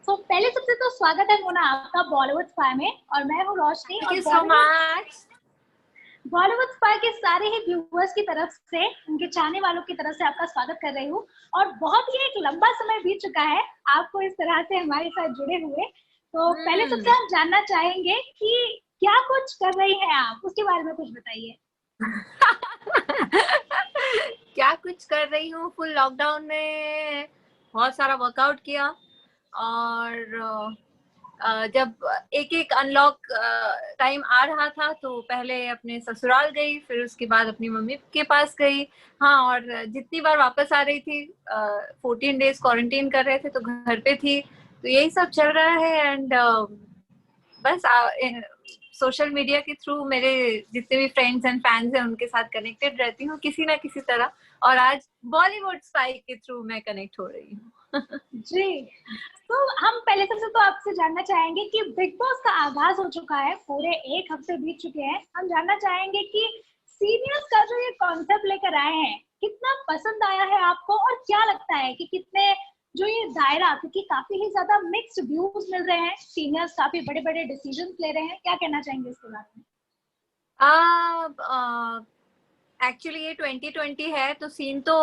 पहले सबसे तो स्वागत है मोना आपका बॉलीवुड स्पाई में। और मैं हूँ रोशनी थैंक और you so much. Bollywood spy के सारे ही व्यूअर्स की तरफ से, उनके चाहने वालों की तरफ से आपका स्वागत कर रही हूँ। और बहुत ही एक लंबा समय बीत चुका है आपको इस तरह से हमारे साथ जुड़े हुए। तो पहले सबसे हम जानना चाहेंगे कि क्या कुछ कर रही हैं आप, उसके बारे में कुछ बताइए। क्या कुछ कर रही हूँ, फुल लॉकडाउन में बहुत सारा वर्कआउट किया और जब एक एक अनलॉक टाइम आ रहा था तो पहले अपने ससुराल गई, फिर उसके बाद अपनी मम्मी के पास गई। हाँ, और जितनी बार वापस आ रही थी 14 डेज क्वारंटीन कर रहे थे तो घर पे थी। तो यही सब चल रहा है एंड बस सोशल मीडिया के थ्रू मेरे जितने भी फ्रेंड्स एंड फैंस हैं उनके साथ कनेक्टेड रहती हूँ किसी ना किसी तरह। और आज बॉलीवुड स्पाई के थ्रू मैं कनेक्ट हो रही हूँ। जी, तो हम पहले सबसे तो आपसे जानना चाहेंगे कि बिग बॉस का आगाज हो चुका है, पूरे 1 हफ्ते बीत चुके हैं। हम जानना चाहेंगे कि सीनियर्स का जो ये कॉन्सेप्ट लेकर आए हैं, कितना पसंद आया है आपको और क्या लगता है कि कितने जो ये दायरा, क्योंकि काफी ही ज्यादा मिक्स्ड व्यूज मिल रहे हैं, सीनियर्स काफी बड़े बड़े डिसीजन ले रहे हैं, क्या कहना चाहेंगे इसके बारे में? एक्चुअली ये 2020 है तो सीन तो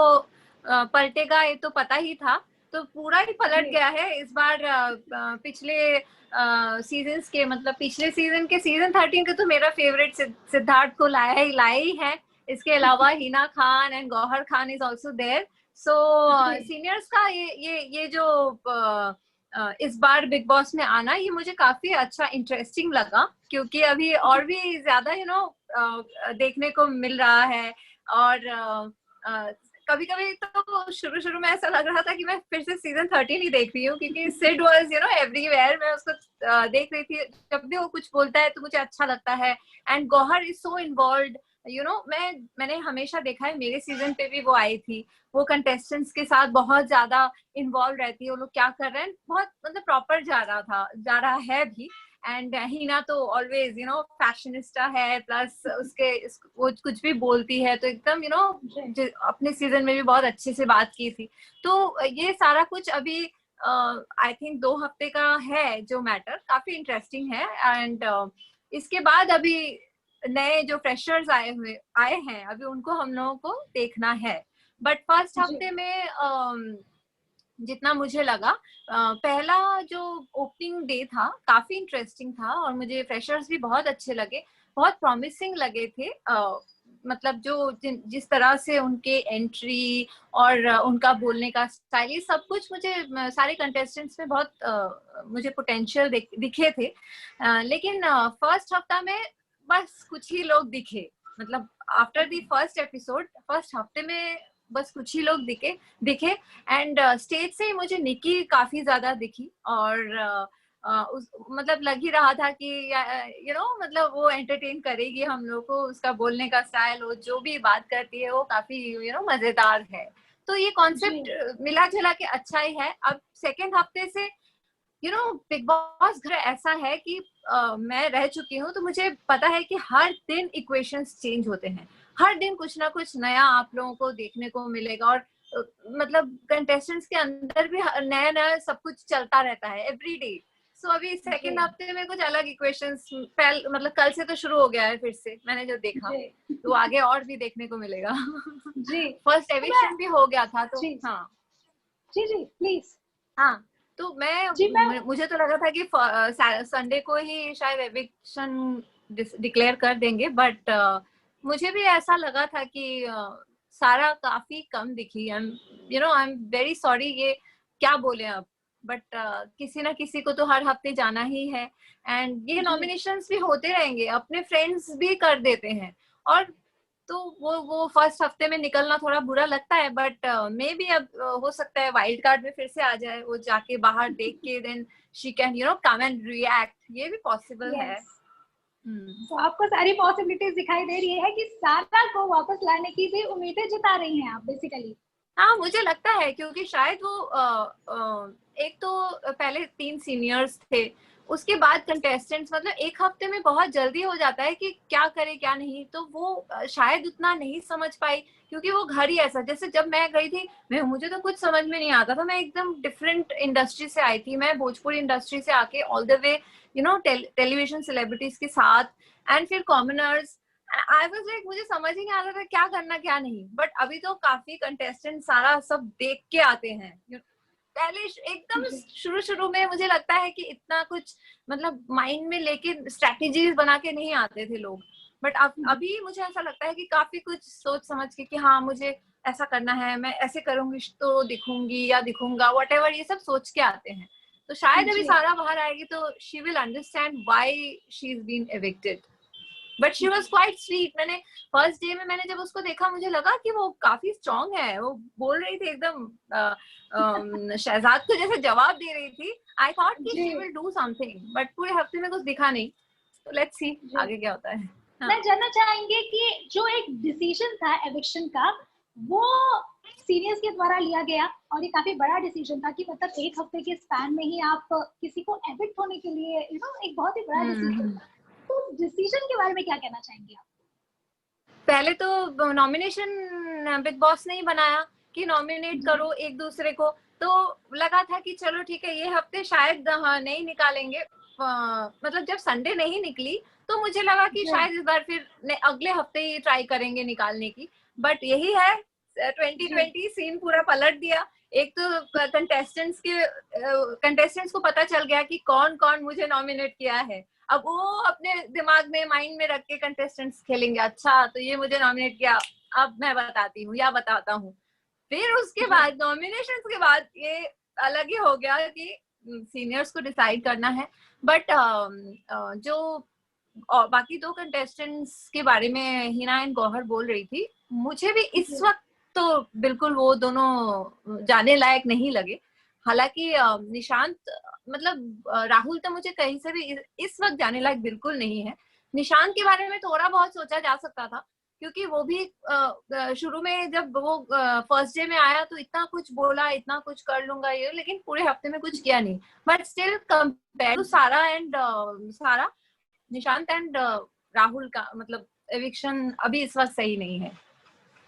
पलटेगा, ये तो पता ही था। तो पूरा ही पलट गया है इस बार। पिछले सीजन्स के, मतलब पिछले सीजन के सीजन 13 के तो मेरा फेवरेट सिद्धार्थ को लाया ही है। इसके अलावा Hina Khan and Gauhar Khan is also there. So seniors का ये जो इस बार बिग बॉस में आना, ये मुझे काफी अच्छा इंटरेस्टिंग लगा, क्योंकि अभी और भी ज्यादा देखने को मिल रहा है। और कभी कभी तो शुरू में ऐसा लग रहा था कि मैं फिर से सीजन 13 ही देख रही हूँ, क्योंकि सिड वाज एवरीवेयर। मैं उसको देख रही थी, जब भी वो कुछ बोलता है तो मुझे अच्छा लगता है। And Gauhar is so involved. मैंने हमेशा देखा है, मेरे सीजन पे भी वो आई थी। वो कंटेस्टेंट्स के साथ बहुत ज्यादा इन्वॉल्व रहती है, वो लोग क्या कर रहे हैं बहुत मतलब प्रॉपर जा रहा है भी। एंड हिना तो ऑलवेज फैशनिस्टा है, प्लस वो कुछ भी बोलती है तो एकदम अपने सीजन में भी बहुत अच्छे से बात की थी। तो ये सारा कुछ अभी आई थिंक 2 हफ्ते का है जो मैटर, काफी इंटरेस्टिंग है। एंड इसके बाद अभी नए जो फ्रेशर्स आए हैं, अभी उनको हम लोगों को देखना है। बट फर्स्ट हफ्ते में जितना मुझे लगा, पहला जो ओपनिंग डे था काफी इंटरेस्टिंग था और मुझे फ्रेशर्स भी बहुत अच्छे लगे, बहुत प्रॉमिसिंग लगे थे। मतलब जिस तरह से उनके एंट्री और उनका बोलने का स्टाइल, ये सब कुछ मुझे सारे कंटेस्टेंट्स में बहुत मुझे पोटेंशियल दिखे थे। लेकिन फर्स्ट हफ्ता में बस कुछ ही लोग दिखे। मतलब after the first episode, first हफ्ते में बस कुछ ही लोग दिखे। एंड स्टेज से ही मुझे निकी काफी ज्यादा दिखी। और मतलब लग ही रहा था कि मतलब वो एंटरटेन करेगी हम लोग को। उसका बोलने का स्टाइल, वो जो भी बात करती है वो काफी मजेदार है। तो ये कॉन्सेप्ट मिला जुला के अच्छा ही है। अब सेकेंड हफ्ते से बिग बॉस घर ऐसा है कि मैं रह चुकी हूँ, तो मुझे पता है कि हर दिन इक्वेशंस चेंज होते हैं। हर दिन कुछ ना कुछ नया आप लोगों को देखने को मिलेगा। और मतलब कंटेस्टेंट्स के अंदर भी नया नया सब कुछ चलता रहता है एवरी डे। सो अभी सेकेंड हफ्ते में कुछ अलग इक्वेशंस, मतलब कल से तो शुरू हो गया है फिर से, मैंने जो देखा। तो आगे और भी देखने को मिलेगा। जी, फर्स्ट एविक्शन भी हो गया था तो हाँ जी प्लीज। हाँ, तो मुझे तो लगा था कि संडे को ही शायद एविक्शन डिक्लेयर कर देंगे। बट मुझे भी ऐसा लगा था कि सारा काफी कम दिखी। आई एम वेरी सॉरी, ये क्या बोले अब। बट किसी ना किसी को तो हर हफ्ते जाना ही है। एंड ये नॉमिनेशंस भी होते रहेंगे, अपने फ्रेंड्स भी कर देते हैं। और तो वो फर्स्ट हफ्ते में निकलना थोड़ा बुरा लगता है। बट मे बी अब हो सकता है वाइल्ड कार्ड में फिर से आ जाए, वो जाके बाहर देख के then she can come and react, ये भी पॉसिबल है। तो आपको सारी पॉसिबिलिटीज दिखाई दे रही है कि सारा को वापस लाने की भी उम्मीदें जता रही हैं आप बेसिकली। हाँ, मुझे लगता है, क्योंकि शायद वो एक तो पहले 3 सीनियर्स थे, उसके बाद कंटेस्टेंट्स मतलब एक हफ्ते में बहुत जल्दी हो जाता है कि क्या करे क्या नहीं, तो वो शायद उतना नहीं समझ पाई, क्योंकि वो घर ही ऐसा, जैसे जब मैं गई थी मुझे तो कुछ समझ में नहीं आता था, मैं एकदम डिफरेंट इंडस्ट्री से आई थी, मैं भोजपुरी इंडस्ट्री से आके all the way television celebrities के साथ, एंड फिर कॉमनर्स, आई वाज लाइक मुझे समझ ही नहीं आता था क्या करना क्या नहीं। बट अभी तो काफी कंटेस्टेंट सारा सब देख के आते हैं, पहले एकदम शुरू शुरू में मुझे लगता है कि इतना कुछ मतलब माइंड में लेके स्ट्रेटेजीज बना के नहीं आते थे लोग, बट अब अभी मुझे ऐसा लगता है कि काफी कुछ सोच समझ के कि हाँ मुझे ऐसा करना है, मैं ऐसे करूंगी तो दिखूंगी या दिखूंगा, व्हाटएवर, ये सब सोच के आते हैं। तो शायद अभी सारा बाहर आएगी तो she will understand why she is been evicted, but she was quite sweet. मैंने फर्स्ट डे में मैंने जब उसको देखा मुझे लगा कि वो काफी स्ट्रांग है, वो बोल रही थी एकदम शहजाद को जैसे जवाब दे रही थी। आई थॉट कि she will do something, but पूरे हफ्ते में कुछ दिखा नहीं, तो लेट्स सी आगे क्या होता है। मैं जानना चाहेंगे कि जो एक डिसीजन था एविक्शन का, वो सीनियर्स के द्वारा लिया गया और ये काफी बड़ा डिसीजन था कि मतलब एक हफ्ते के स्पैन में ही आप किसी को एविक्ट होने के लिए एक बहुत ही बड़ा डिसीजन, तो डिसीजन के बारे में क्या कहना चाहेंगे आप? पहले तो नॉमिनेशन बिग बॉस ने ही बनाया कि नॉमिनेट करो एक दूसरे को, तो लगा था कि चलो ठीक है ये हफ्ते शायद नहीं निकालेंगे, मतलब जब संडे नहीं निकली तो मुझे लगा कि शायद इस बार फिर अगले हफ्ते ही ट्राई करेंगे निकालने की, बट यही है 2020 सीन पूरा पलट दिया। एक तो कंटेस्टेंट्स को पता चल गया कि कौन कौन मुझे नॉमिनेट किया है, अब वो अपने दिमाग में माइंड में रख के कंटेस्टेंट्स खेलेंगे, अच्छा तो ये मुझे नॉमिनेट किया, अब मैं बताती हूँ या बताता हूँ। फिर उसके बाद नॉमिनेशन के बाद ये अलग ही हो गया कि सीनियर्स को डिसाइड करना है, बट जो बाकी दो कंटेस्टेंट्स के बारे में हिना एंड गौहर बोल रही थी, मुझे भी इस वक्त तो बिल्कुल वो दोनों जाने लायक नहीं लगे। हालांकि निशांत मतलब राहुल तो मुझे कहीं से भी इस वक्त जाने लायक बिल्कुल नहीं है। निशांत के बारे में थोड़ा बहुत सोचा जा सकता था, क्योंकि वो भी शुरू में जब वो फर्स्ट डे में आया तो इतना कुछ बोला, इतना कुछ कर लूंगा ये, लेकिन पूरे हफ्ते में कुछ किया नहीं। बट स्टिल कंपेयर टू सारा निशांत एंड राहुल का मतलब एविक्शन अभी इस वक्त सही नहीं है।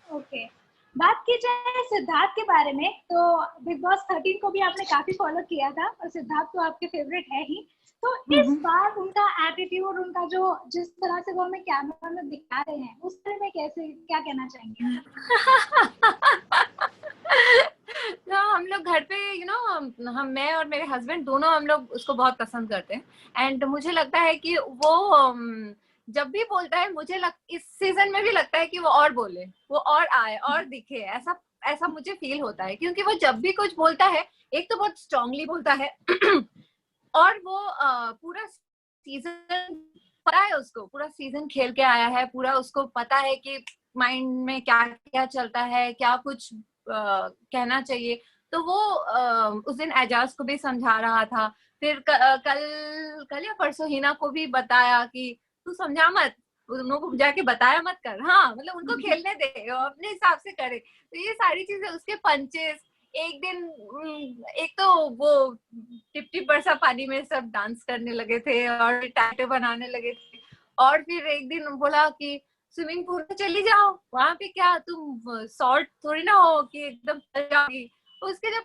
ओके, बात की जाए सिद्धार्थ के बारे में, तो बिग बॉस 13 को भी आपने काफी फॉलो किया था और सिद्धार्थ तो आपके फेवरेट है ही, तो इस बार उनका एटीट्यूड, उनका जो जिस तरह से वो हमें कैमरा में दिखा रहे हैं, उस बारे में कैसे क्या कहना चाहेंगे? तो हम लोग घर पे हम मैं और मेरे हस्बैंड दोनों हम लोग उसको बहुत पसंद करते हैं, एंड मुझे लगता है कि वो जब भी बोलता है इस सीजन में भी लगता है कि वो और बोले, वो और आए और दिखे, ऐसा मुझे फील होता है, क्योंकि वो जब भी कुछ बोलता है एक तो बहुत स्ट्रांगली बोलता है और वो पूरा सीजन पता है उसको, पूरा सीजन खेल के आया है, पूरा उसको पता है कि माइंड में क्या क्या चलता है, क्या कुछ कहना चाहिए। तो वो उस दिन एजाज को भी समझा रहा था, फिर कल या परसों हिना को भी बताया कि तू समझा मत, उनको जाके बताया मत कर, हाँ मतलब उनको खेलने दे, अपने हिसाब से करे। तो ये सारी चीजें, उसके पंचेस, एक दिन एक तो वो टिप टिप बरसा पानी में सब डांस करने लगे थे और टैटू बनाने लगे थे, और फिर एक दिन बोला कि स्विमिंग पूल में चली जाओ, वहां पे क्या तुम सॉल्ट थोड़ी ना हो कि एकदम जाओगी। उसके जब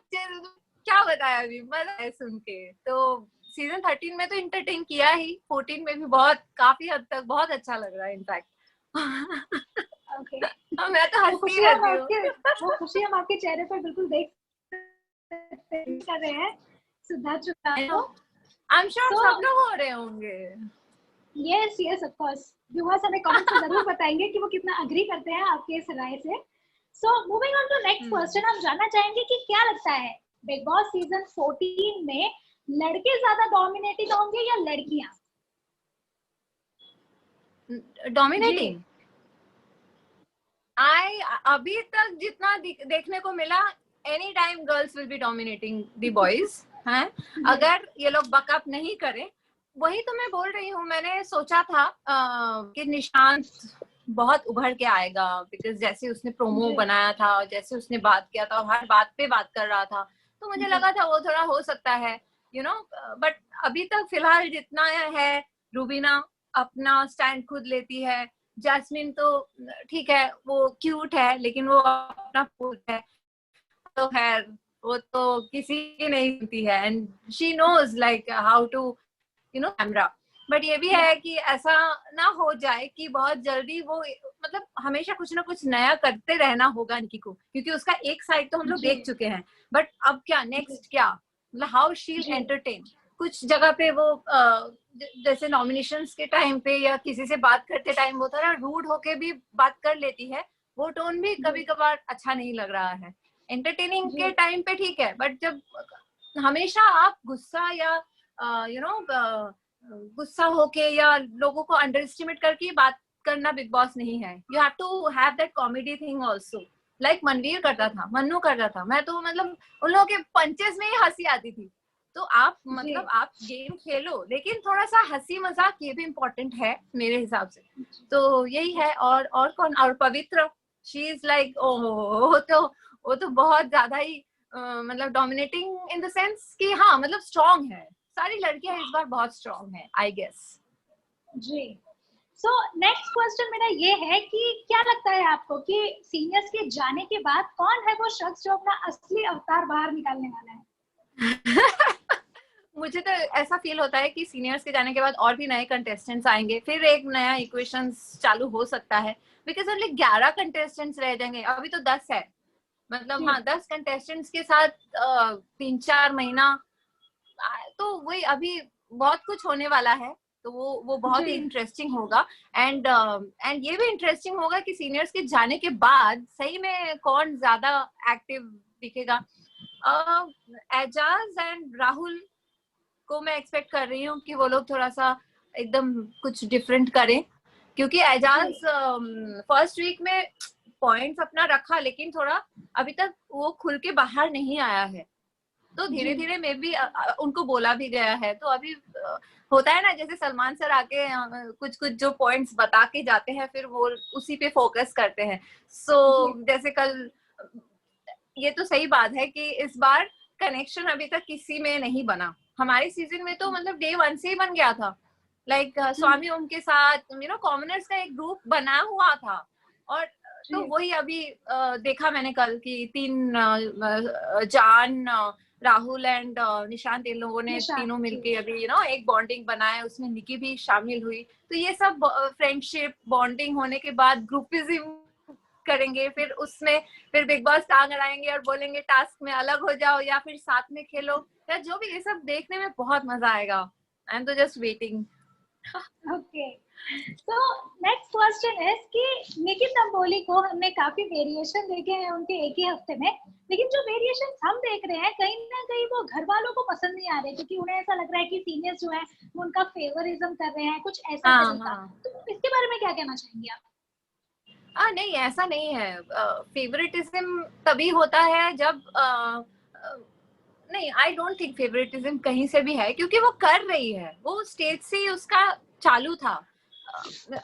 क्या बताया अभी मजा है सुन के। तो सीजन 13 में तो इंटरटेन किया ही, 14 में भी बहुत काफी हद तक बहुत अच्छा लग रहा है इनफैक्ट। मैं तो हंसती रहती हूँ। वो खुशी हम आपके चेहरे पर बिल्कुल देख कर रहे हैं सिद्धार्थ शुक्ला को। आई एम श्योर सब लोग हो रहे होंगे। Yes yes of course, viewers हमें कमेंट्स में जरूर बताएंगे कि वो कितना अग्री करते हैं आपके इस राय से। So moving on to next question, हम जानना चाहेंगे कि क्या लगता है बिग बॉस सीजन 14 में लड़के ज्यादा डोमिनेटिंग होंगे या लड़कियां? डोमिनेटिंग अभी तक जितना देखने को मिला, any time girls will be dominating the boys हैं, अगर ये लोग बकअप नहीं करें। वही तो मैं बोल रही हूँ, मैंने सोचा था कि निशांत बहुत उभर के आएगा, बिकॉज जैसे उसने प्रोमो बनाया था, जैसे उसने बात किया था, हर बात पे बात कर रहा था, तो मुझे लगा था वो थोड़ा हो सकता है। यू नो, बट अभी तक फिलहाल जितना है, रूबीना अपना स्टैंड खुद लेती है, जैस्मिन तो ठीक है वो क्यूट है लेकिन वो अपना खुद है, तो खैर वो तो किसी की नहीं सुनती है, and she knows like how to camera. But ये भी है कि ऐसा ना हो जाए कि बहुत जल्दी वो, मतलब हमेशा कुछ ना कुछ नया करते रहना होगा निकी को, क्योंकि उसका एक साइड तो हम लोग देख चुके हैं, बट अब क्या नेक्स्ट, क्या मतलब हाउ शी एंटरटेन। कुछ जगह पे वो जैसे नॉमिनेशंस के टाइम पे या किसी से बात करते टाइम वो थोड़ा रूड होके भी बात कर लेती है, वो टोन भी कभी कभार अच्छा नहीं लग रहा है। एंटरटेनिंग के टाइम पे ठीक है, बट जब हमेशा आप गुस्सा या गुस्सा होके या लोगों को अंडर एस्टिमेट करके बात करना बिग बॉस नहीं है। You have to have that comedy thing also, like Manveer करता था, मन्नू करता था, मैं तो मतलब उन लोगों के पंचेस में ही हंसी आती थी। तो आप मतलब आप गेम खेलो लेकिन थोड़ा सा हंसी मजाक ये भी इम्पोर्टेंट है मेरे हिसाब से। तो यही है। और कौन, और पवित्र, शी इज लाइक वो तो बहुत ज्यादा ही मतलब डोमिनेटिंग इन द सेंस कि हाँ मतलब स्ट्रॉन्ग है, सारी लड़कियां इस बार बहुत स्ट्रॉन्ग है आई गेस। जी। सो नेक्स्ट क्वेश्चन मेरा ये है कि क्या लगता है आपको कि सीनियर्स के जाने के बाद कौन है वो शख्स जो अपना असली अवतार बाहर निकालने वाला है? मुझे तो ऐसा फील होता है कि सीनियर्स के जाने के बाद और भी नए कंटेस्टेंट्स आएंगे, फिर एक नया इक्वेशंस चालू हो सकता है, बिकॉज ओनली 11 कंटेस्टेंट्स रह जाएंगे, अभी तो 10 है। मतलब हाँ 10 कंटेस्टेंट्स के साथ 3-4 महीना, तो वही अभी बहुत कुछ होने वाला है, तो वो बहुत ही इंटरेस्टिंग होगा। एंड ये भी इंटरेस्टिंग होगा कि सीनियर्स के जाने के बाद सही में कौन ज्यादा एक्टिव दिखेगा। एजाज एंड राहुल को मैं एक्सपेक्ट कर रही हूँ कि वो लोग थोड़ा सा एकदम कुछ डिफरेंट करें, क्योंकि एजाज फर्स्ट वीक में पॉइंट्स अपना रखा लेकिन थोड़ा अभी तक वो खुल के बाहर नहीं आया है, तो धीरे धीरे मे भी उनको बोला भी गया है। तो अभी होता है ना जैसे सलमान सर आके कुछ कुछ जो पॉइंट्स बता के जाते हैं फिर वो उसी पे फोकस करते हैं। जैसे कल, ये तो सही बात है कि इस बार कनेक्शन अभी तक किसी में नहीं बना, हमारे सीजन में तो मतलब डे 1 से ही बन गया था, लाइक स्वामी ओम के साथ कॉमनर्स का एक ग्रुप बना हुआ था। और तो वही अभी देखा मैंने कल कि 3 जान, राहुल एंड निशांत, इन लोगों ने तीनों मिलके अभी एक बॉन्डिंग बनाया, उसमें निकी भी शामिल हुई। तो ये सब फ्रेंडशिप बॉन्डिंग होने के बाद ग्रुपिज्म करेंगे, फिर उसमें फिर बिग बॉस टांग अड़ाएंगे और बोलेंगे टास्क में अलग हो जाओ या फिर साथ में खेलो, या जो भी, ये सब देखने में बहुत मजा आएगा। आई एम तो जस्ट वेटिंग। ओके, तो नेक्स्ट क्वेश्चन है कि निकी तंबोली को हमने काफी वेरिएशन देखे हैं उनके एक ही हफ्ते में, लेकिन जो वेरिएशन हम देख रहे हैं कहीं ना कहीं वो घर वालों को पसंद नहीं आ रहे, क्योंकि उन्हें ऐसा लग रहा है कि सीनियर्स जो है वो उनका फेवरिज्म कर रहे हैं, कुछ ऐसा तरीका। तो इसके बारे में क्या कहना चाहेंगे आप? नहीं ऐसा नहीं है, फेवरेटिज्म तभी होता है जब नहीं, आई डोंट थिंक फेवरेटिज्म कहीं से भी है, क्योंकि वो कर रही है, वो स्टेज से ही उसका चालू था।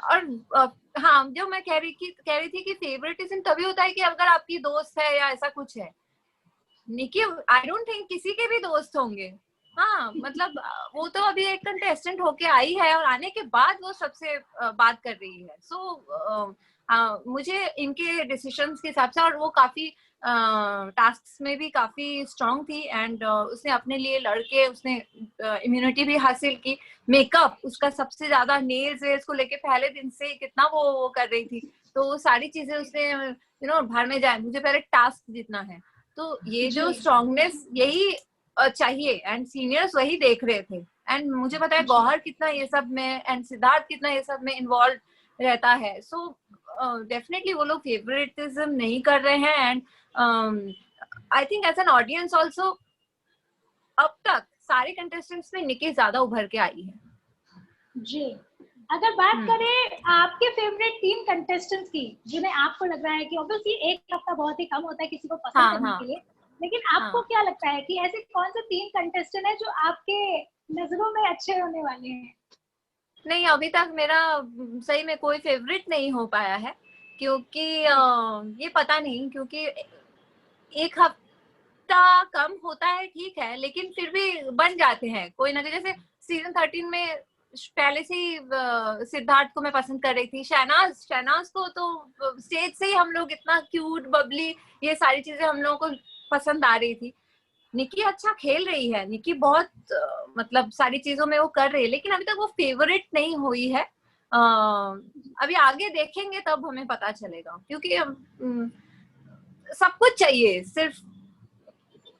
और हाँ, जो मैं कह रही थी कि फेवरेटिज्म तभी होता है कि अगर आपकी दोस्त है या ऐसा कुछ है। निकी आई डोंट थिंक किसी के भी दोस्त होंगे। हाँ मतलब वो तो अभी एक कंटेस्टेंट होके आई है और आने के बाद वो सबसे बात कर रही है। हाँ, मुझे इनके डिसीजंस के हिसाब से, और वो काफी टास्क में भी काफी स्ट्रांग थी, एंड उसने अपने लिए लड़के उसने इम्यूनिटी भी हासिल की। मेकअप उसका सबसे ज्यादा, नेल्स वेल्स को लेके पहले दिन से कितना वो कर रही थी, तो वो सारी चीजें उसने भर में जाए, मुझे पहले टास्क जीतना है। तो ये जो स्ट्रांगनेस यही चाहिए, एंड सीनियर्स वही देख रहे थे। एंड मुझे पता है गौहर कितना ये सब में, एंड सिद्धार्थ कितना ये सब में इन्वॉल्व रहता है। सो डेफिनेटली वो लोग फेवरेटिज्म नहीं कर रहे हैं। And I think as an audience also अब तक सारे कंटेस्टेंट्स में निकी ज्यादा उभर के आई है। जी, अगर बात करें आपके फेवरेट 3 कंटेस्टेंट्स की, जिन्हें आपको लग रहा है कि ऑब्वियसली एक हफ्ता बहुत ही कम होता है किसी को पसंद करने के लिए, लेकिन आपको क्या लगता है कि ऐसे कौन से 3 कंटेस्टेंट हैं जो आपके नजरों में अच्छे होने वाले हैं? नहीं, अभी तक मेरा सही में कोई फेवरेट नहीं हो पाया है, क्योंकि ये पता नहीं, क्योंकि एक इतना कम होता है ठीक है, लेकिन फिर भी बन जाते हैं कोई ना, जैसे सीजन 13 में पहले से ही सिद्धार्थ को मैं पसंद कर रही थी, शहनाज को तो स्टेज से ही हम लोग इतना क्यूट बबली ये सारी चीजें हम लोगों को पसंद आ रही थी। निकी अच्छा खेल रही है, निकी बहुत मतलब सारी चीजों में वो कर रही है, लेकिन अभी तक वो फेवरेट नहीं हुई है। अभी आगे देखेंगे तब हमें पता चलेगा, क्योंकि सब कुछ चाहिए, सिर्फ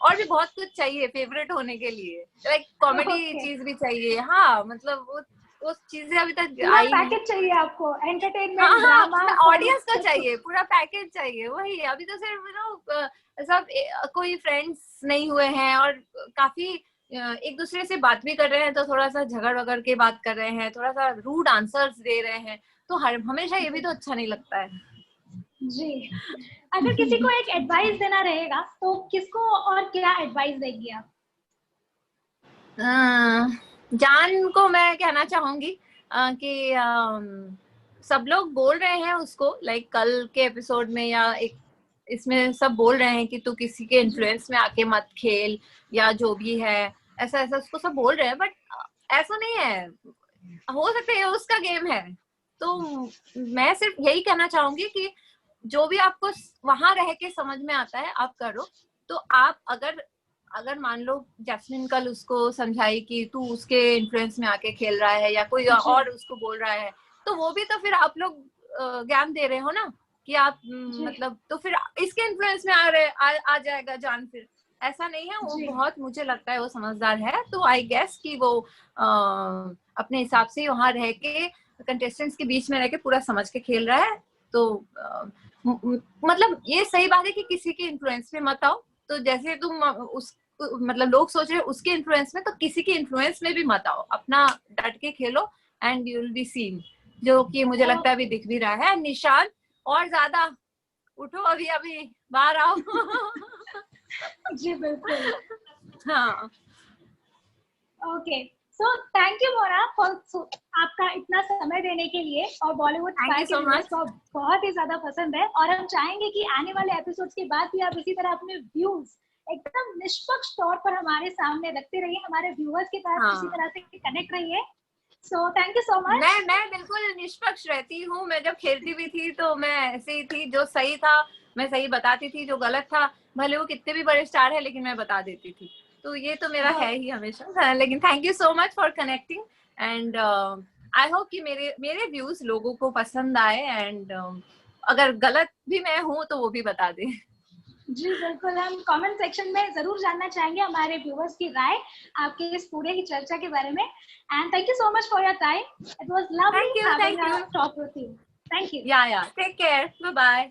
और भी बहुत कुछ चाहिए फेवरेट होने के लिए, लाइक कॉमेडी चीज भी चाहिए। हाँ मतलब वो चीजें अभी तक आई नहीं। पैकेज चाहिए आपको, एंटरटेनमेंट, ड्रामा, ऑडियंस को चाहिए, पूरा पैकेज चाहिए। वही अभी तो सिर्फ सब कोई फ्रेंड्स नहीं हुए हैं और काफी एक दूसरे से बात भी कर रहे हैं, तो थोड़ा सा झगड़ वगड़ के बात कर रहे हैं, थोड़ा सा रूड आंसर्स दे रहे हैं, तो हमेशा ये भी तो अच्छा नहीं लगता है जी। अगर किसी को एक एडवाइस देना रहेगा तो किसको और क्या एडवाइस देगी आप? जान को मैं कहना चाहूंगी कि सब लोग बोल रहे हैं उसको, लाइक कल के एपिसोड में या एक इसमें सब बोल रहे हैं कि तू किसी के इन्फ्लुएंस में आके मत खेल या जो भी है, ऐसा ऐसा उसको सब बोल रहे हैं, बट ऐसा नहीं है, हो सकता है उसका गेम है। तो मैं सिर्फ यही कहना चाहूंगी कि जो भी आपको वहां रह के समझ में आता है आप करो। तो आप अगर मान लो जैस्मिन कल उसको समझाई कि तू उसके इन्फ्लुएंस में आके खेल रहा है या कोई और उसको बोल रहा है, तो वो भी तो फिर आप लोग ज्ञान दे रहे हो ना कि आप मतलब, तो फिर इसके इन्फ्लुएंस में आ जाएगा जान। फिर ऐसा नहीं है, वो बहुत मुझे लगता है वो समझदार है, तो आई गेस कि वो अपने हिसाब से वहां रह के कंटेस्टेंट्स के बीच में रह के पूरा समझ के खेल रहा है। तो मतलब ये सही बात है कि किसी के इन्फ्लुएंस में मत आओ। तो जैसे तुम उस मतलब लोग सोच रहे उसके इन्फ्लुएंस में, तो किसी के इन्फ्लुएंस में भी मत आओ, अपना डट के खेलो and you will be seen, जो कि मुझे लगता है अभी दिख भी रहा है। निशान और ज्यादा उठो, अभी अभी बाहर आओ। जी बिल्कुल। हाँ okay, so thank you Mona for आपका इतना समय देने के लिए। और बॉलीवुड को बहुत ही ज्यादा पसंद है, और हम चाहेंगे कि आने वाले एपिसोड्स के बाद भी आप इसी तरह अपने व्यूज एकदम निष्पक्ष तौर पर हमारे सामने रखते रहिए, हमारे व्यूअर्स के साथ इसी तरह से कनेक्ट रहिए। So thank you so much. मैं बिल्कुल निष्पक्ष रहती हूँ। मैं जब खेलती भी थी तो मैं ऐसे ही थी, जो सही था मैं सही बताती थी, जो गलत था भले वो कितने भी बड़े स्टार है लेकिन मैं बता देती थी। तो ये तो मेरा है ही हमेशा। लेकिन thank you so much for connecting and I hope कि मेरे व्यूज लोगों को पसंद आए, एंड अगर गलत भी मैं हूँ तो वो भी बता दे। जी बिल्कुल, हम कमेंट सेक्शन में जरूर जानना चाहेंगे हमारे व्यूअर्स की राय आपके इस पूरे की चर्चा के बारे में। And thank you so much for your time, it was lovely having a talk with you. Thank you. या टेक केयर, बाय बाय।